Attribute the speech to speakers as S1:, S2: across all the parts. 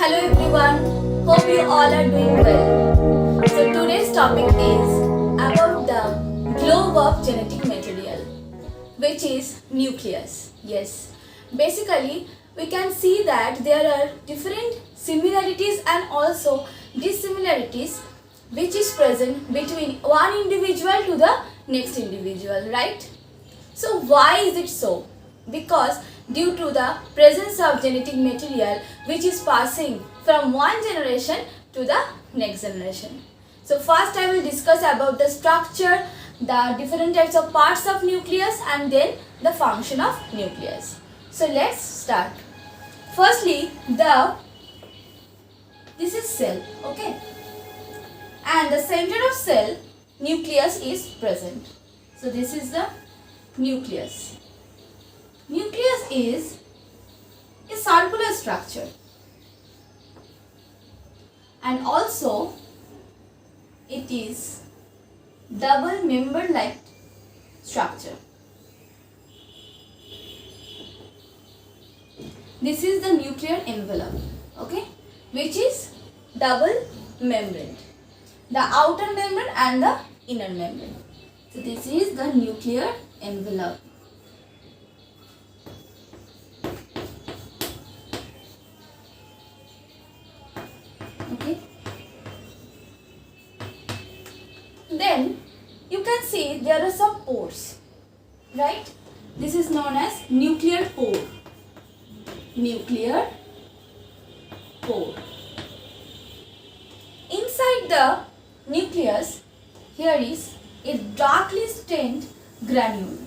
S1: Hello everyone, hope you all are doing well. So today's topic is about the globe of genetic material, which is nucleus. Yes, basically we can see that there are different similarities and also dissimilarities which is present between one individual to the next individual, right? So why is it so? Because due to the presence of genetic material which is passing from one generation to the next generation. So first I will discuss about the structure, the different types of parts of nucleus and then the function of nucleus. So let's start. Firstly, this is cell, okay? And the center of cell nucleus is present. So this is the nucleus. Nucleus is a circular structure and also it is double member like structure. This is the nuclear envelope, okay, which is double membrane, the outer membrane and the inner membrane. So this is the nuclear envelope. Okay. Then you can see there are some pores, right? This is known as nuclear pore. Nuclear pore. Inside the nucleus, here is a darkly stained granule.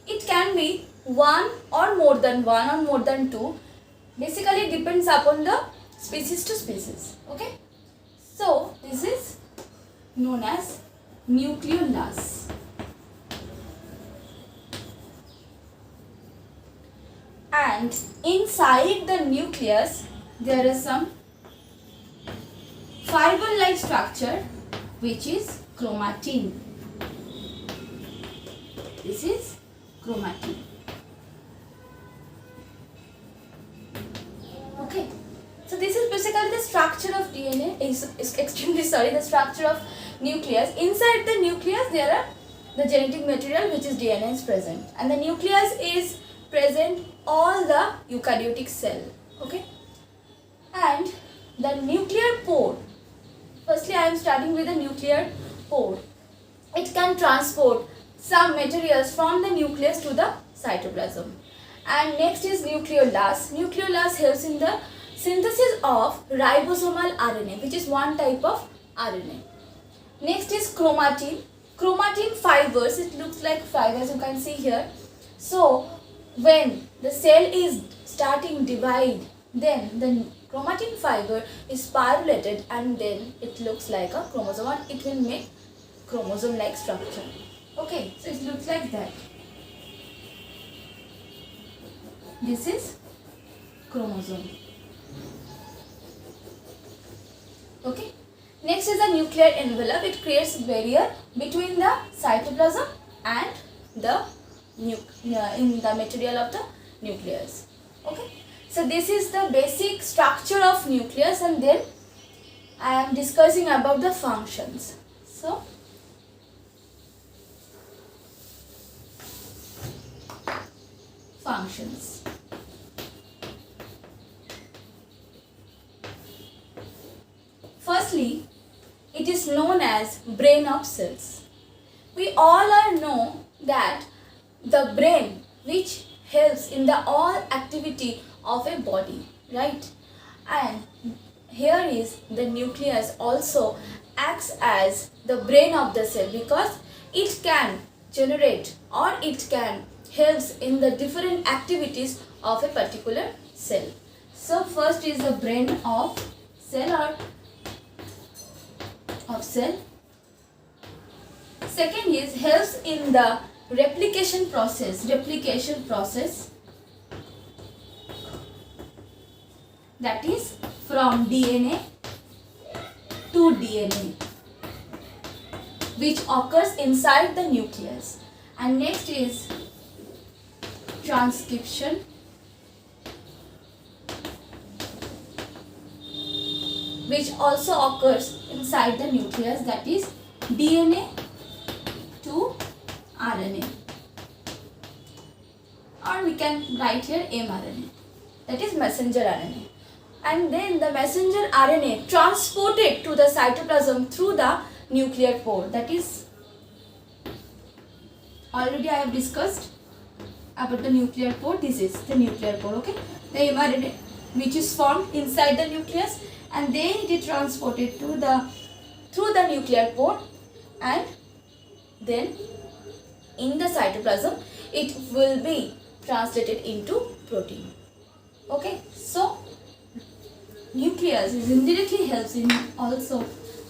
S1: It can be one or more than two. Basically, it depends upon the species to species. Okay. So this is known as nucleolus. And inside the nucleus, there is some fiber-like structure which is chromatin. This is chromatin. Okay. So this is basically the structure of DNA. The structure of nucleus. Inside the nucleus, there are the genetic material which is DNA is present, and the nucleus is present all the eukaryotic cell. Okay. And the nuclear pore. Firstly, I am starting with the nuclear pore. It can transport some materials from the nucleus to the cytoplasm. And next is nucleolus. Nucleolus helps in the synthesis of ribosomal RNA, which is one type of RNA. Next is chromatin. Chromatin fibers, it looks like fibers, you can see here. So when the cell is starting divide, then the chromatin fiber is spiralated and then it looks like a chromosome, and it will make chromosome like structure. Okay, so it looks like that. This is chromosome. Okay. Next is the nuclear envelope. It creates barrier between the cytoplasm and the in the material of the nucleus. Okay. So this is the basic structure of nucleus, and then I am discussing about the functions. So functions. Firstly, it is known as brain of cells. We all know that the brain which helps in the all activity of a body, right? And here is the nucleus also acts as the brain of the cell because it can generate or it can helps in the different activities of a particular cell. So first is the brain of cell or of cell. Second is helps in the replication process. That is from DNA to DNA, which occurs inside the nucleus. And next is transcription. which also occurs inside the nucleus, that is DNA to RNA, or we can write here mRNA, that is messenger RNA. And then the messenger RNA transported to the cytoplasm through the nuclear pore, that is, already I have discussed about the nuclear pore. This is the nuclear pore, okay, the mRNA which is formed inside the nucleus, and then it is transported to the through the nuclear pore, and then in the cytoplasm it will be translated into protein. Okay, so nucleus is indirectly helps in also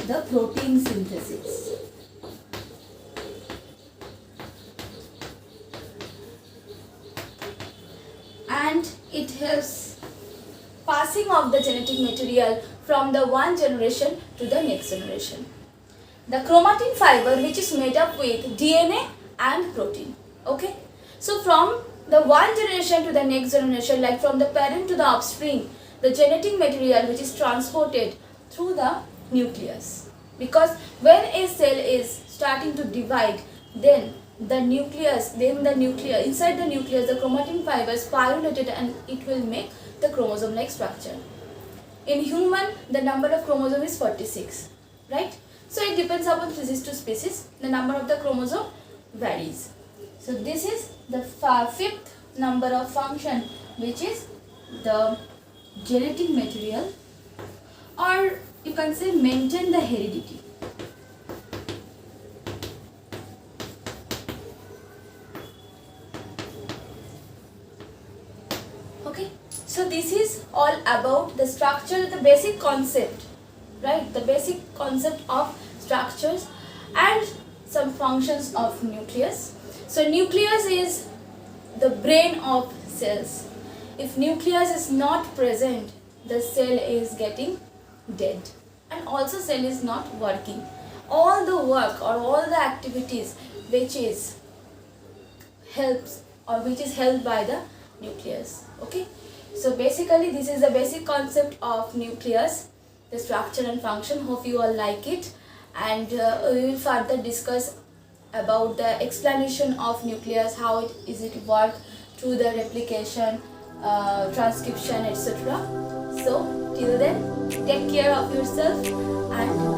S1: the protein synthesis. And it helps passing of the genetic material from the one generation to the next generation. The chromatin fiber, which is made up with DNA and protein. Okay, so from the one generation to the next generation, like from the parent to the offspring, the genetic material which is transported through the nucleus. Because when a cell is starting to divide, then the nucleus, inside the nucleus, the chromatin fibers pyronated and it will make the chromosome-like structure. In human, the number of chromosome is 46, right? So it depends upon species to species. The number of the chromosome varies. So this is the fifth number of function, which is the genetic material, or you can say maintain the heredity. Okay, so this is all about the structure, the basic concept, right? The basic concept of structures and some functions of nucleus. So nucleus is the brain of cells. If nucleus is not present, the cell is getting dead, and also cell is not working. All the work or all the activities which is held by the nucleus. Okay, so basically this is the basic concept of nucleus, the structure and function. Hope you all like it, and we will further discuss about the explanation of nucleus, how it work through the replication, transcription, etc. So till then, take care of yourself and